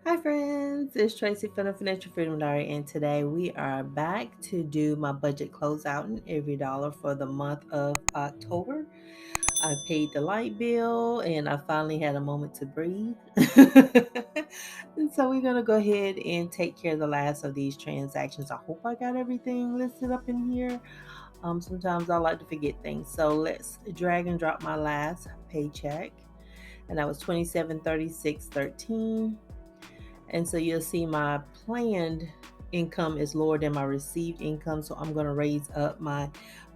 Hi friends, it's Tracy from the Financial Freedom Diary, and today we are back to do my budget closeout and every dollar for the month of October. I paid the light bill and I finally had a moment to breathe. And so we're going to go ahead and take care of the last of these transactions. I hope I got everything listed up in here. Sometimes I like to forget things. So let's drag and drop my last paycheck. And that was 2736.13. And so you'll see my planned income is lower than my received income. So I'm going to raise up my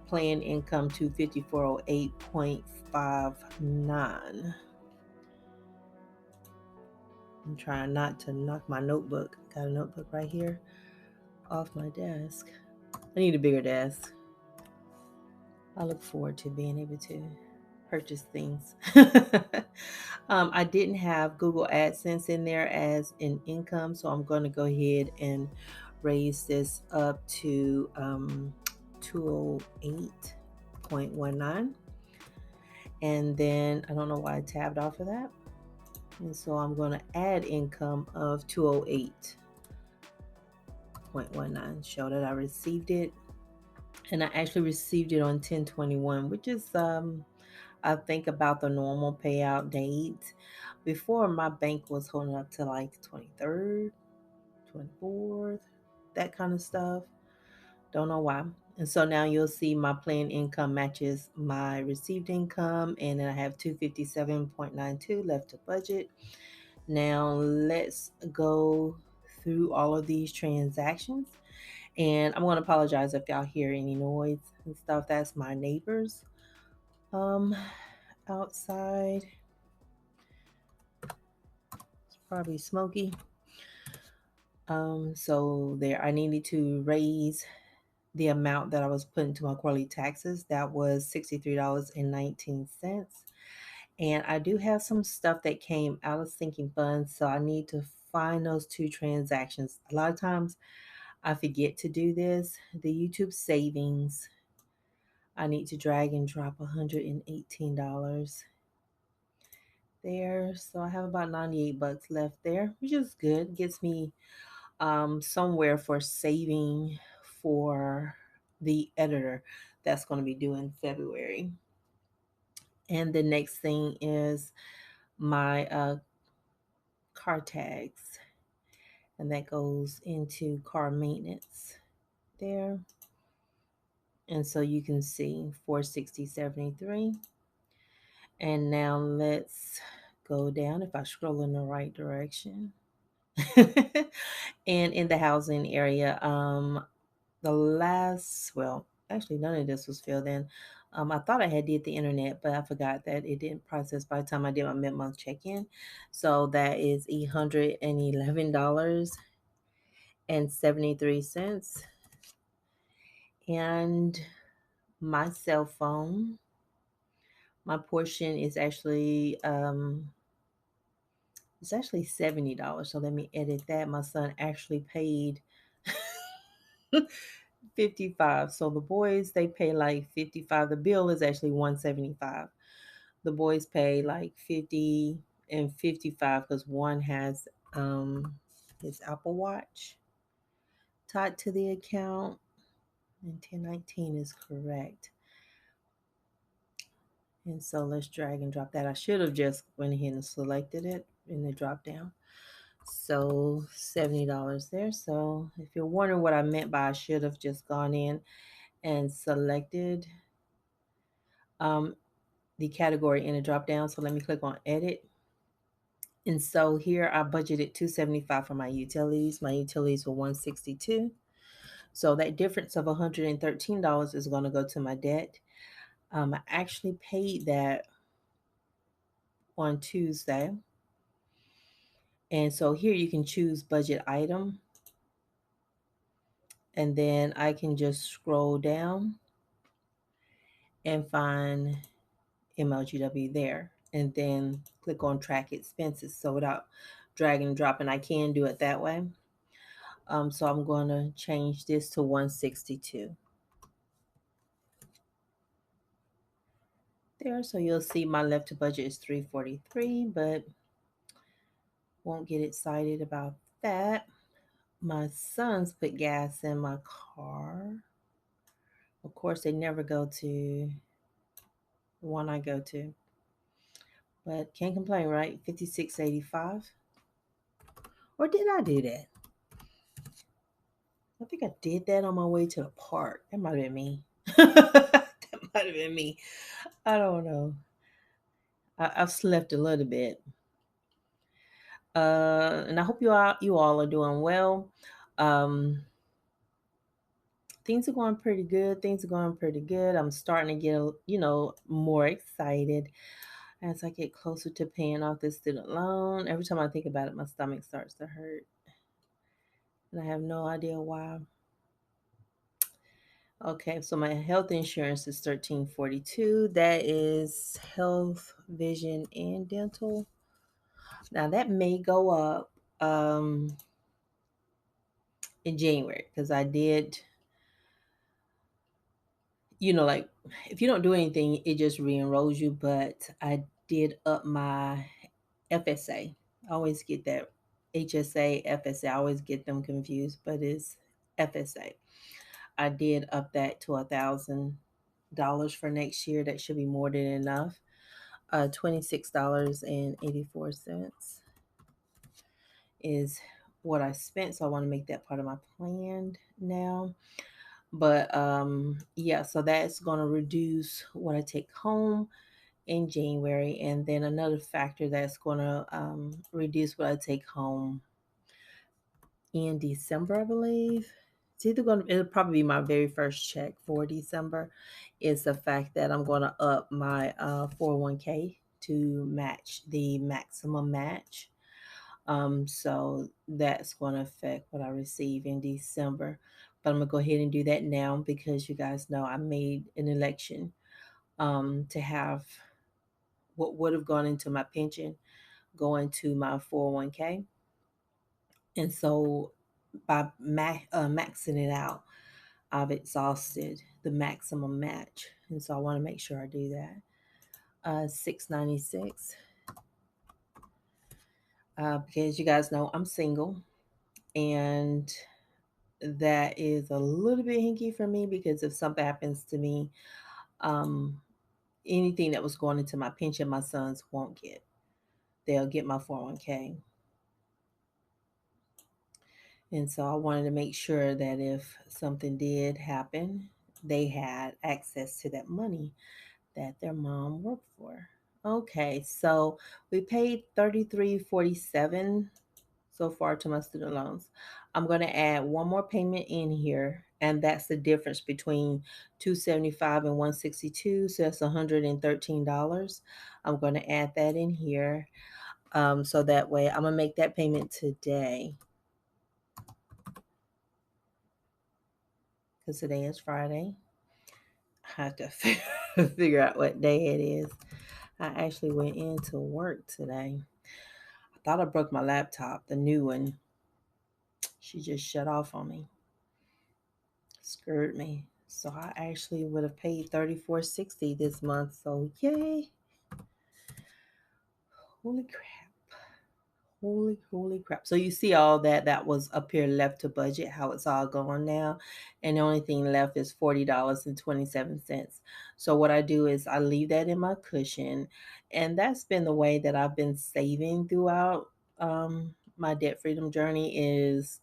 planned income to 5408.59. I'm trying not to knock my notebook. Got a notebook right here off my desk. I need a bigger desk. I look forward to being able to purchase things. I didn't have Google AdSense in there as an income, so I'm going to go ahead and raise this up to 208.19. And then I don't know why I tabbed off of that. And so I'm going to add income of 208.19, show that I received it. And I actually received it on 10/21, which is I think about the normal payout date. Before, my bank was holding up to like the 23rd, 24th, that kind of stuff. Don't know why. And so now you'll see my planned income matches my received income, and then I have 257.92 left to budget. Now let's go through all of these transactions. And I'm going to apologize if y'all hear any noise and stuff. That's my neighbors um outside. It's probably smoky. So there I needed to raise the amount that I was putting to my quarterly taxes. That was $63.19. And I do have some stuff that came out of sinking funds, so I need to find those two transactions. A lot of times I forget to do this. The YouTube savings, I need to drag and drop $118 there. So I have about 98 bucks left there, which is good. Gets me somewhere for saving for the editor that's going to be due in February. And the next thing is my car tags, and that goes into car maintenance there. And so you can see 460.73. And now let's go down if I scroll in the right direction. And in the housing area, the last, well, actually none of this was filled in. I thought I had did the internet, but I forgot that it didn't process by the time I did my mid-month check-in. So that is $111.73. And my cell phone, my portion is actually it's actually $70. So let me edit that. My son actually paid 55. So the boys, they pay like 55. The bill is actually 175. The boys pay like 50 and 55 because one has his Apple Watch tied to the account, and 1019 is correct. And so let's drag and drop that. I should have just went ahead and selected it in the drop down. So $70 there. So if you're wondering what I meant by I should have just gone in and selected the category in the drop down. So let me click on edit. And so here I budgeted $275 for my utilities. My utilities were $162. So that difference of $113 is going to go to my debt. I actually paid that on Tuesday. And so here you can choose budget item. And then I can just scroll down and find MLGW there. And then click on track expenses. So without dragging and dropping, I can do it that way. So I'm going to change this to 162 there. So you'll see my left to budget is 343, but Won't get excited about that. My sons put gas in my car. Of course, they never go to the one I go to, but can't complain, right? 56.85. Or did I do that? I think I did that on my way to the park. That might have been me. That might have been me. I don't know. I've slept a little bit. And I hope you all are doing well. Um, things are going pretty good. Things are going pretty good. I'm starting to get, more excited as I get closer to paying off this student loan. Every time I think about it, my stomach starts to hurt, and I have no idea why. Okay, so my health insurance is 1342. That is health, vision, and dental. Now that may go up in January because I did, like if you don't do anything, it just re-enrolls you. But I did up my FSA. I always get that HSA, FSA. I always get them confused, but it's FSA. I did up that to $1,000 for next year. That should be more than enough. $26.84 is what I spent. So I want to make that part of my plan now. But yeah, so that's going to reduce what I take home in January. And then another factor that's going to reduce what I take home in December, I believe. It'll probably be my very first check for December, is the fact that I'm going to up my 401k to match the maximum match. So that's going to affect what I receive in December. But I'm going to go ahead and do that now because you guys know I made an election to have what would have gone into my pension go into my 401k. And so by maxing it out, I've exhausted the maximum match. And so I want to make sure I do that. 696. Because you guys know I'm single, and that is a little bit hinky for me because if something happens to me, um, anything that was going into my pension, my sons won't get. They'll get my 401k. And so I wanted to make sure that if something did happen, they had access to that money that their mom worked for. Okay, so we paid 33.47 so far to my student loans. I'm going to add one more payment in here, and that's the difference between 275 and 162. So that's $113. I'm going to add that in here. So that way I'm going to make that payment today because today is Friday. I have to figure out what day it is. I actually went into work today. I thought I broke my laptop, the new one. She just shut off on me. Screwed me. So I actually would have paid $34.60 this month. So yay. Holy crap. Holy crap. So you see all that was up here left to budget, how it's all going now. And the only thing left is $40.27. So what I do is I leave that in my cushion. And that's been the way that I've been saving throughout my debt freedom journey, is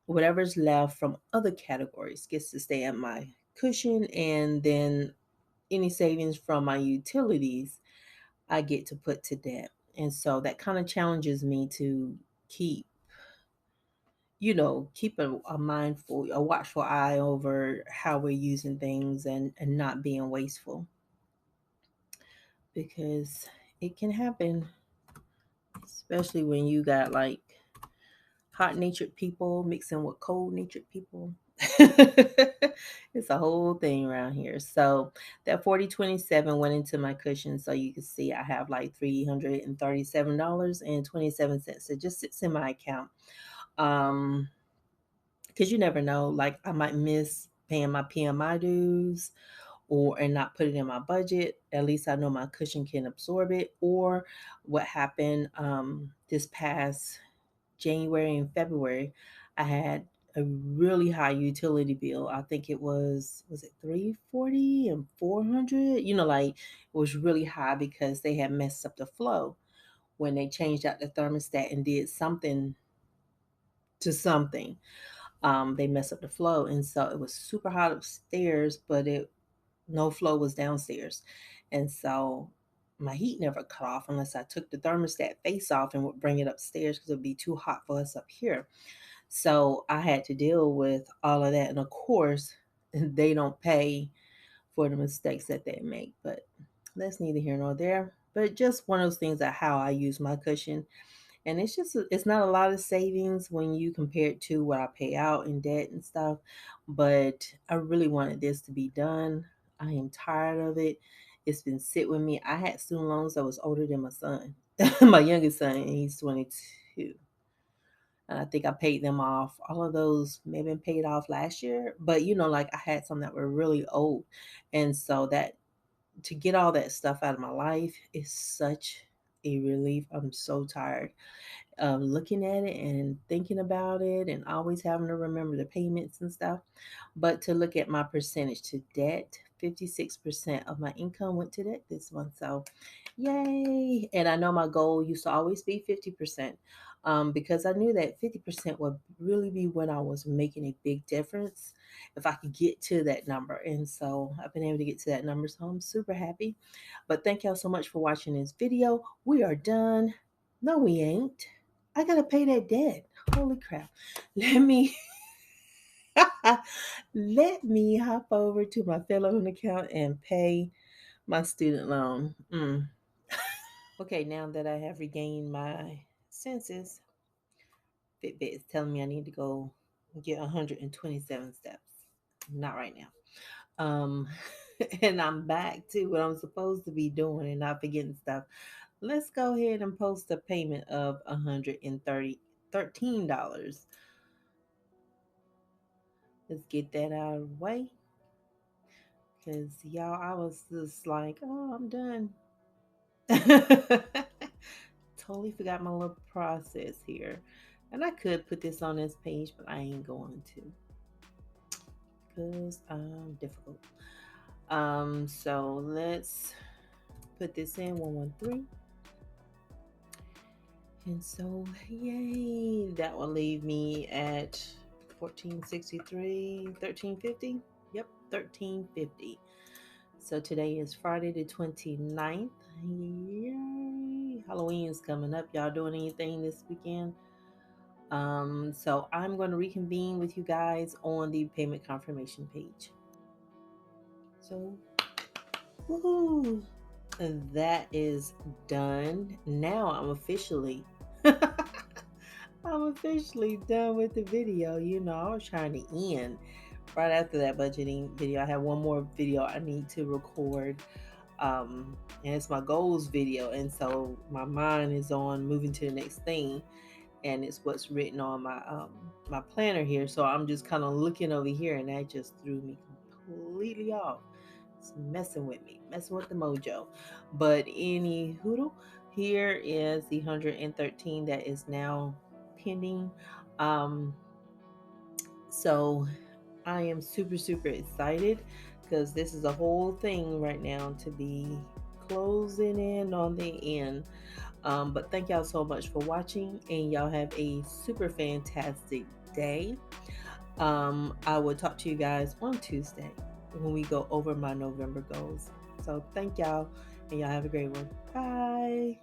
whatever's left from other categories gets to stay in my cushion, and then any savings from my utilities I get to put to debt. And so that kind of challenges me to keep keep a mindful, a watchful eye over how we're using things, and not being wasteful, because it can happen, especially when you got like hot natured people mixing with cold natured people. It's a whole thing around here. So that 4027 went into my cushion. So you can see I have like $337.27. It just sits in my account. Because you never know, like I might miss paying my PMI dues, and not put it in my budget. At least I know my cushion can absorb it. Or what happened this past January and February, I had a really high utility bill. I think it was it 340 and 400? Like it was really high because they had messed up the flow when they changed out the thermostat and did something to something. They messed up the flow, and so it was super hot upstairs, but it no flow was downstairs, and so my heat never cut off unless I took the thermostat face off and would bring it upstairs because it would be too hot for us up here. So I had to deal with all of that, and of course, they don't pay for the mistakes that they make, but that's neither here nor there. But just one of those things that how I use my cushion, and it's not a lot of savings when you compare it to what I pay out in debt and stuff, but I really wanted this to be done. I am tired of it. It's been sit with me. I had student loans that was older than my son, my youngest son, and he's 22. And I think I paid them off. All of those may have been paid off last year, but like I had some that were really old. And so that to get all that stuff out of my life is such a relief. I'm so tired looking at it and thinking about it and always having to remember the payments and stuff. But to look at my percentage to debt, 56% of my income went to debt this month. So, yay. And I know my goal used to always be 50%, because I knew that 50% would really be when I was making a big difference if I could get to that number. And so I've been able to get to that number. So I'm super happy. But thank y'all so much for watching this video. We are done. No, we ain't. I gotta pay that debt. Holy crap. Let me let me hop over to my fellow account and pay my student loan. Okay, now that I have regained my senses, Fitbit is telling me I need to go get 127 steps. Not right now. Um, and I'm back to what I'm supposed to be doing and not forgetting stuff. Let's go ahead and post a payment of $113. Let's get that out of the way. Because, y'all, I was just like, oh, I'm done. Totally forgot my little process here. And I could put this on this page, but I ain't going to. Because I'm difficult. So let's put this in 113. And so, yay, that will leave me at 1463, 1350. Yep, 1350. So today is Friday the 29th. Yay! Halloween is coming up. Y'all doing anything this weekend? So I'm going to reconvene with you guys on the payment confirmation page. So, woohoo! That is done. Now I'm officially done with the video. I was trying to end right after that budgeting video. I have one more video I need to record. And it's my goals video. And so my mind is on moving to the next thing. And it's what's written on my planner here. So I'm just kind of looking over here, and that just threw me completely off. It's messing with me, messing with the mojo. But any hoodle, here is the 113 that is now pending. So I am super, super excited because this is a whole thing right now to be closing in on the end. But thank y'all so much for watching, and y'all have a super fantastic day. I will talk to you guys on Tuesday when we go over my November goals. So thank y'all, and y'all have a great one. Bye.